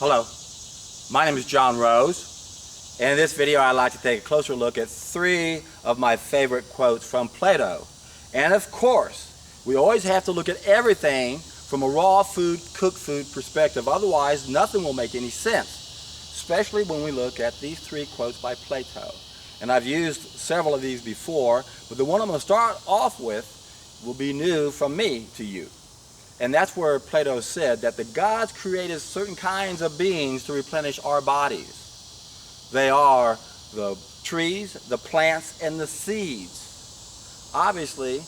Hello, my name is John Rose, and in this video I'd like to take a closer look at three of my favorite quotes from Plato. And of course, we always have to look at everything from a raw food, cooked food perspective, otherwise nothing will make any sense, especially when we look at these three quotes by Plato. And I've used several of these before, but the one I'm going to start off with will be new from me to you. And that's where Plato said that the gods created certain kinds of beings to replenish our bodies. They are the trees, the plants, and the seeds. Obviously,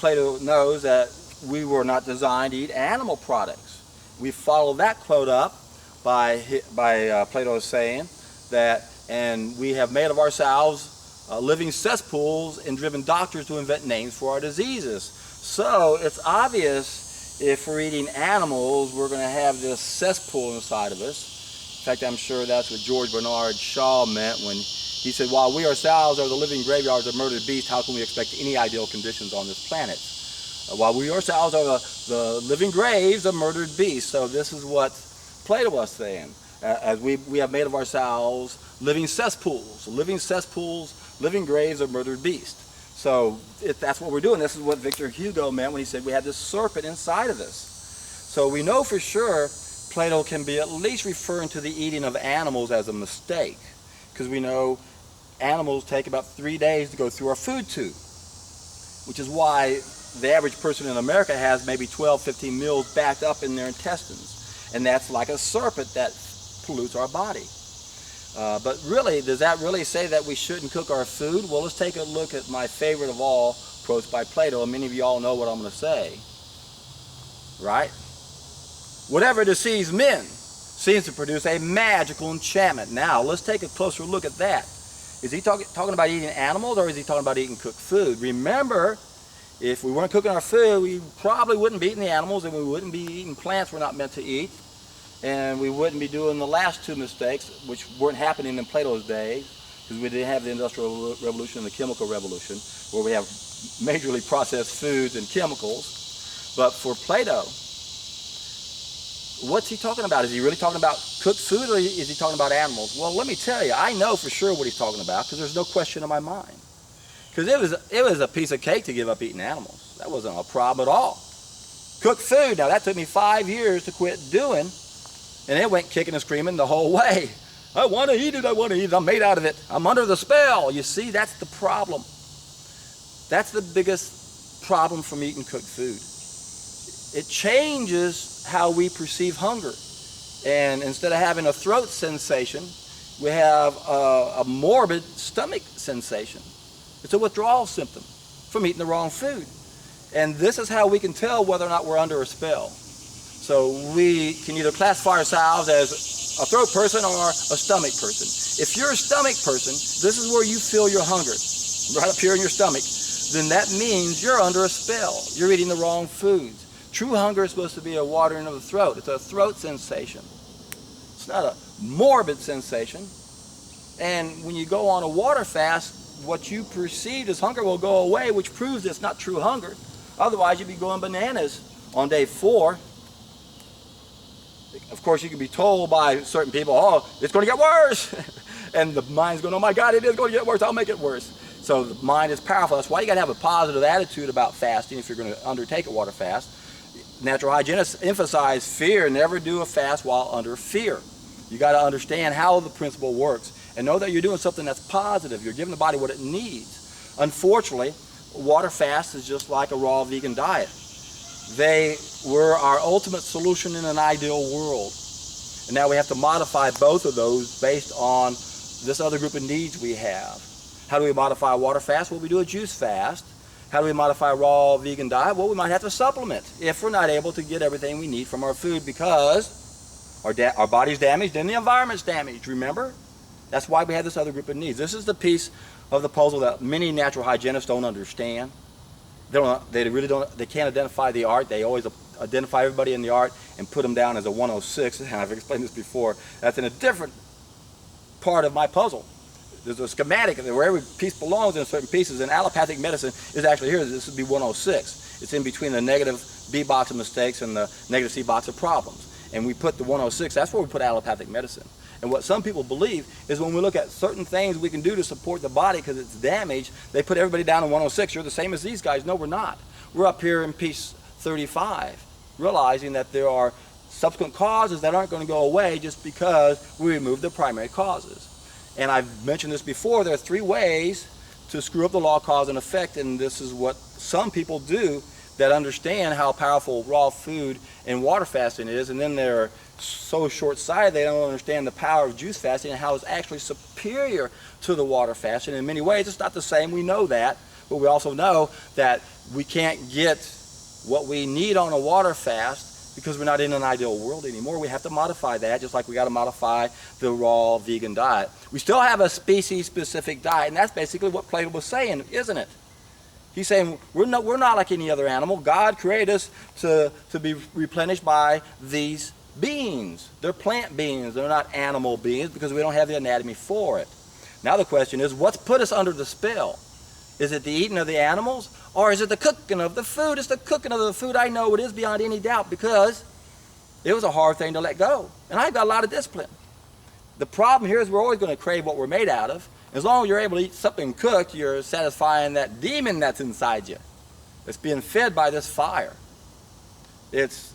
Plato knows that we were not designed to eat animal products. We follow that quote up by Plato saying that, and we have made of ourselves living cesspools and driven doctors to invent names for our diseases. So it's obvious if we're eating animals, we're going to have this cesspool inside of us. In fact, I'm sure that's what George Bernard Shaw meant when he said, while we ourselves are the living graveyards of murdered beasts, how can we expect any ideal conditions on this planet? While we ourselves are the living graves of murdered beasts. So this is what Plato was saying. As we have made of ourselves living cesspools, living graves of murdered beasts. So if that's what we're doing, this is what Victor Hugo meant when he said we had this serpent inside of us. So we know for sure Plato can be at least referring to the eating of animals as a mistake, because we know animals take about 3 days to go through our food tube, which is why the average person in America has maybe 12, 15 meals backed up in their intestines. And that's like a serpent that pollutes our body. But really, does that really say that we shouldn't cook our food? Well, let's take a look at my favorite of all quotes by Plato, and many of you all know what I'm going to say. Right? Whatever deceives men seems to produce a magical enchantment. Now, let's take a closer look at that. Is he talking about eating animals, or is he talking about eating cooked food? Remember, if we weren't cooking our food, we probably wouldn't be eating the animals, and we wouldn't be eating plants we're not meant to eat. And we wouldn't be doing the last two mistakes, which weren't happening in Plato's day, because we didn't have the Industrial Revolution and the Chemical Revolution, where we have majorly processed foods and chemicals. But for Plato, what's he talking about? Is he really talking about cooked food, or is he talking about animals? Well, let me tell you, I know for sure what he's talking about, because there's no question in my mind. Because it was a piece of cake to give up eating animals. That wasn't a problem at all. Cooked food, now that took me 5 years to quit doing. And it went kicking and screaming the whole way. I want to eat it, I want to eat it, I'm made out of it. I'm under the spell. You see, that's the problem. That's the biggest problem from eating cooked food. It changes how we perceive hunger. And instead of having a throat sensation, we have a morbid stomach sensation. It's a withdrawal symptom from eating the wrong food. And this is how we can tell whether or not we're under a spell. So we can either classify ourselves as a throat person or a stomach person. If you're a stomach person, this is where you feel your hunger, right up here in your stomach, then that means you're under a spell. You're eating the wrong foods. True hunger is supposed to be a watering of the throat. It's a throat sensation. It's not a morbid sensation. And when you go on a water fast, what you perceive as hunger will go away, which proves it's not true hunger. Otherwise, you'd be going bananas on day 4. Of course, you can be told by certain people, oh, it's going to get worse. And the mind's going, oh my God, it is going to get worse. I'll make it worse. So the mind is powerful. That's why you got to have a positive attitude about fasting if you're going to undertake a water fast. Natural hygienists emphasize fear. Never do a fast while under fear. You got to understand how the principle works and know that you're doing something that's positive. You're giving the body what it needs. Unfortunately, water fast is just like a raw vegan diet. They were our ultimate solution in an ideal world. And now we have to modify both of those based on this other group of needs we have. How do we modify a water fast? Well, we do a juice fast. How do we modify a raw vegan diet? Well, we might have to supplement if we're not able to get everything we need from our food because our body's damaged and the environment's damaged, remember? That's why we have this other group of needs. This is the piece of the puzzle that many natural hygienists don't understand. They really don't. They can't identify the art. They always identify everybody in the art and put them down as a 106. And I've explained this before. That's in a different part of my puzzle. There's a schematic where every piece belongs in certain pieces. And allopathic medicine is actually here. This would be 106. It's in between the negative B box of mistakes and the negative C box of problems. and we put the 106, that's where we put allopathic medicine. And what some people believe is when we look at certain things we can do to support the body because it's damaged, they put everybody down in 106. You're the same as these guys. No, we're not. We're up here in piece 35, realizing that there are subsequent causes that aren't going to go away just because we remove the primary causes. And I've mentioned this before, there are 3 ways to screw up the law of cause and effect, and this is what some people do that understand how powerful raw food and water fasting is, and then they're so short-sighted they don't understand the power of juice fasting and how it's actually superior to the water fasting. In many ways, it's not the same, we know that, but we also know that we can't get what we need on a water fast because we're not in an ideal world anymore. We have to modify that, just like we got to modify the raw vegan diet. We still have a species-specific diet, and that's basically what Plato was saying, isn't it? He's saying we're not like any other animal. God created us to be replenished by these beings. They're plant beings. They're not animal beings because we don't have the anatomy for it. Now the question is, what's put us under the spell? Is it the eating of the animals, or is it the cooking of the food? It's the cooking of the food. I know it is beyond any doubt because it was a hard thing to let go. And I've got a lot of discipline. The problem here is we're always going to crave what we're made out of. As long as you're able to eat something cooked, you're satisfying that demon that's inside you. It's being fed by this fire. It's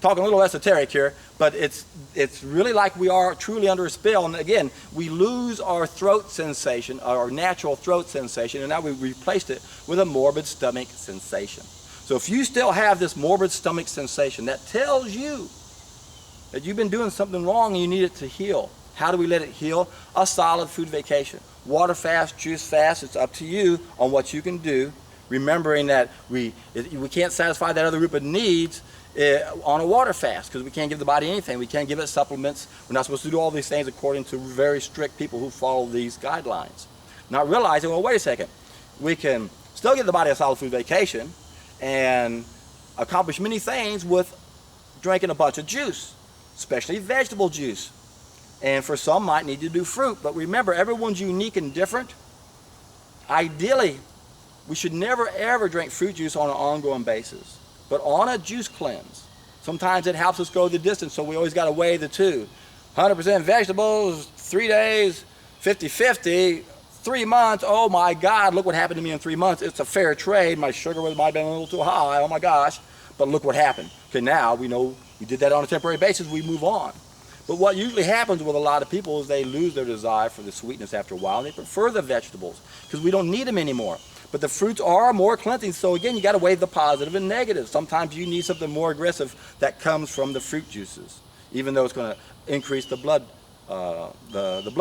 talking a little esoteric here, but it's really like we are truly under a spell. And again, we lose our throat sensation, our natural throat sensation, and now we replaced it with a morbid stomach sensation. So if you still have this morbid stomach sensation, that tells you that you've been doing something wrong and you need it to heal. How do we let it heal? A solid food vacation. Water fast, juice fast, it's up to you on what you can do. Remembering that we can't satisfy that other group of needs on a water fast because we can't give the body anything. We can't give it supplements. We're not supposed to do all these things according to very strict people who follow these guidelines. Not realizing, well, wait a second. We can still give the body a solid food vacation and accomplish many things with drinking a bunch of juice, especially vegetable juice. And for some might need to do fruit. But remember, everyone's unique and different. Ideally, we should never ever drink fruit juice on an ongoing basis, but on a juice cleanse. Sometimes it helps us go the distance, so we always got to weigh the two. 100% vegetables, 3 days, 50-50, 3 months, oh my God, look what happened to me in 3 months. It's a fair trade. My sugar might have been a little too high, oh my gosh, but look what happened. Okay, now we know we did that on a temporary basis, we move on. But what usually happens with a lot of people is they lose their desire for the sweetness after a while, and they prefer the vegetables because we don't need them anymore. But the fruits are more cleansing, so again, you got to weigh the positive and negative. Sometimes you need something more aggressive that comes from the fruit juices, even though it's going to increase the blood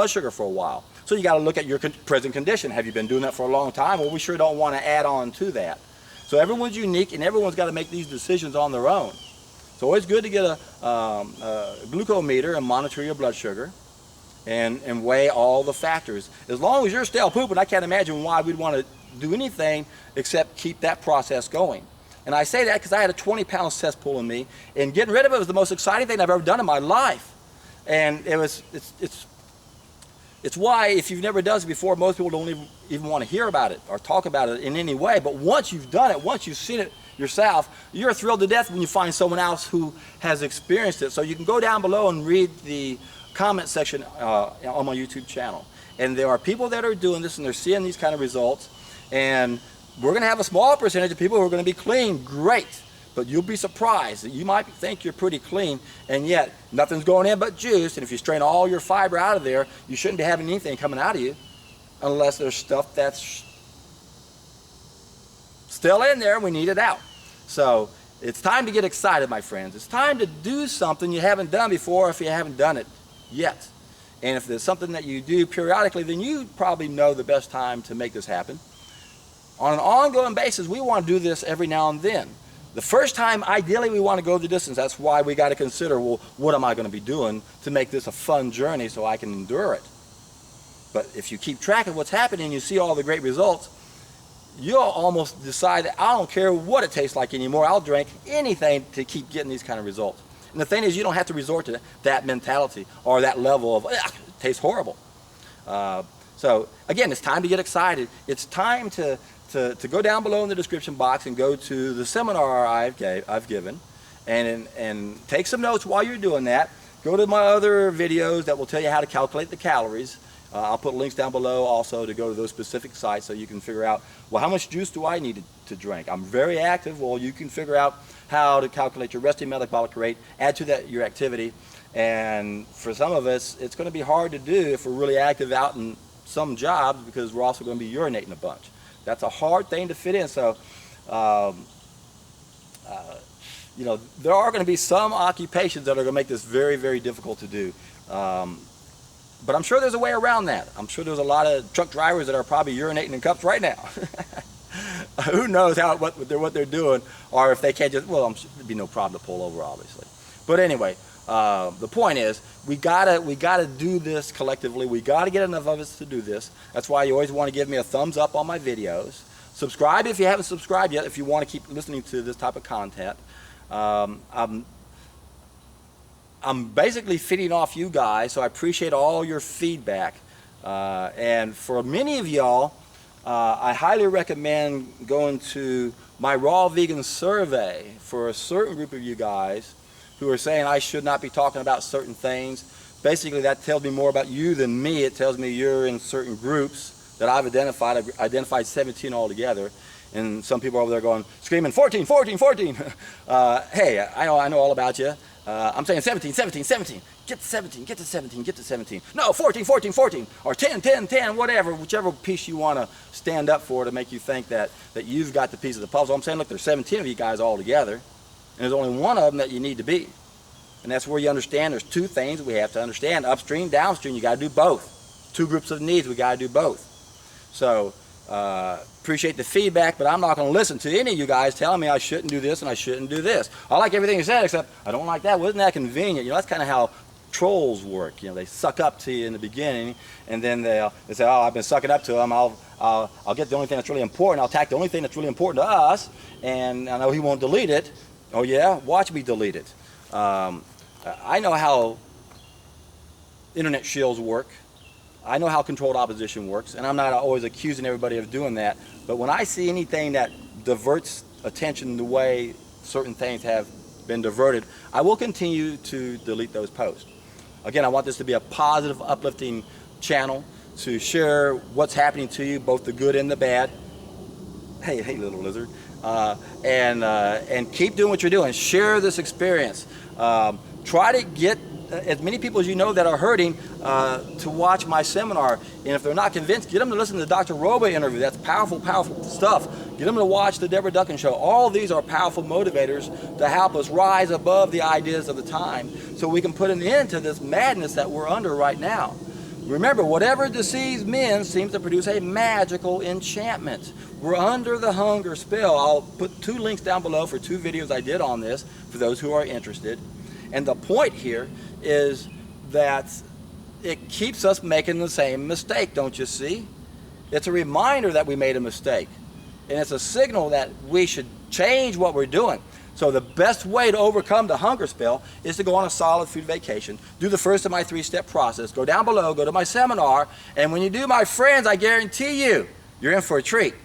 sugar for a while. So you got to look at your present condition. Have you been doing that for a long time? Well, we sure don't want to add on to that. So everyone's unique, and everyone's got to make these decisions on their own. It's always good to get a glucometer and monitor your blood sugar and weigh all the factors. As long as you're still pooping, I can't imagine why we'd want to do anything except keep that process going. And I say that because I had a 20-pound cesspool in me, and getting rid of it was the most exciting thing I've ever done in my life. And it's why, if you've never done this before, most people don't even want to hear about it or talk about it in any way. But once you've done it, once you've seen it yourself, you're thrilled to death when you find someone else who has experienced it. So you can go down below and read the comment section on my YouTube channel. And there are people that are doing this and they're seeing these kind of results. And we're going to have a small percentage of people who are going to be clean. Great. But you'll be surprised that you might think you're pretty clean, and yet nothing's going in but juice. And if you strain all your fiber out of there, you shouldn't be having anything coming out of you unless there's stuff that's still in there and we need it out. So it's time to get excited, my friends. It's time to do something you haven't done before if you haven't done it yet. And if there's something that you do periodically, then you probably know the best time to make this happen. On an ongoing basis, we want to do this every now and then. The first time, ideally, we want to go the distance. That's why we got to consider, well, what am I going to be doing to make this a fun journey so I can endure it? But if you keep track of what's happening and you see all the great results, you'll almost decide that I don't care what it tastes like anymore. I'll drink anything to keep getting these kind of results. And the thing is, you don't have to resort to that mentality or that level of, it tastes horrible. So again, it's time to get excited. It's time to go down below in the description box and go to the seminar I've given and take some notes while you're doing that. Go to my other videos that will tell you how to calculate the calories. I'll put links down below also to go to those specific sites so you can figure out, well, how much juice do I need to drink? I'm very active. Well, you can figure out how to calculate your resting metabolic rate, add to that your activity. And for some of us, it's going to be hard to do if we're really active out in some jobs, because we're also going to be urinating a bunch. That's a hard thing to fit in. So, you know, there are going to be some occupations that are going to make this very, very difficult to do. But I'm sure there's a way around that. I'm sure there's a lot of truck drivers that are probably urinating in cups right now. Who knows what they're doing, or if they can't just, well, there'd be no problem to pull over, obviously. But anyway, the point is, we gotta do this collectively. We gotta get enough of us to do this. That's why you always want to give me a thumbs up on my videos. Subscribe if you haven't subscribed yet, if you want to keep listening to this type of content. I'm basically feeding off you guys, so I appreciate all your feedback. And for many of y'all, I highly recommend going to my Raw Vegan survey for a certain group of you guys who are saying I should not be talking about certain things. Basically, that tells me more about you than me. It tells me you're in certain groups that I've identified. I've identified 17 altogether. And some people are over there going, screaming, 14, 14, 14. Hey, I know all about you. I'm saying 17, 17, 17. Get to 17, get to 17, get to 17. No, 14, 14, 14. Or 10, 10, 10, whatever. Whichever piece you want to stand up for to make you think that you've got the piece of the puzzle. I'm saying, look, there's 17 of you guys all together. And there's only one of them that you need to be. And that's where you understand there's two things we have to understand. Upstream, downstream, you got to do both. Two groups of needs, we got to do both. So, appreciate the feedback, but I'm not going to listen to any of you guys telling me I shouldn't do this and I shouldn't do this. I like everything you said, except I don't like that. Wasn't that convenient? You know, that's kind of how trolls work. You know, they suck up to you in the beginning, and then they say, oh, I've been sucking up to them. I'll get the only thing that's really important. I'll attack the only thing that's really important to us, and I know he won't delete it. Oh yeah? Watch me delete it. I know how internet shills work. I know how controlled opposition works, and I'm not always accusing everybody of doing that, but when I see anything that diverts attention the way certain things have been diverted, I will continue to delete those posts. Again, I want this to be a positive, uplifting channel to share what's happening to you, both the good and the bad. Hey, little lizard. And keep doing what you're doing. Share this experience. Try to get as many people as you know that are hurting to watch my seminar. And if they're not convinced, get them to listen to the Dr. Roba interview. That's powerful, powerful stuff. Get them to watch the Deborah Duncan show. All of these are powerful motivators to help us rise above the ideas of the time so we can put an end to this madness that we're under right now. Remember, whatever deceives men seems to produce a magical enchantment. We're under the hunger spell. I'll put 2 links down below for 2 videos I did on this for those who are interested. And the point here is that it keeps us making the same mistake, don't you see? It's a reminder that we made a mistake. And it's a signal that we should change what we're doing. So the best way to overcome the hunger spell is to go on a solid food vacation. Do the first of my 3-step process. Go down below, go to my seminar, and when you do, my friends, I guarantee you, you're in for a treat.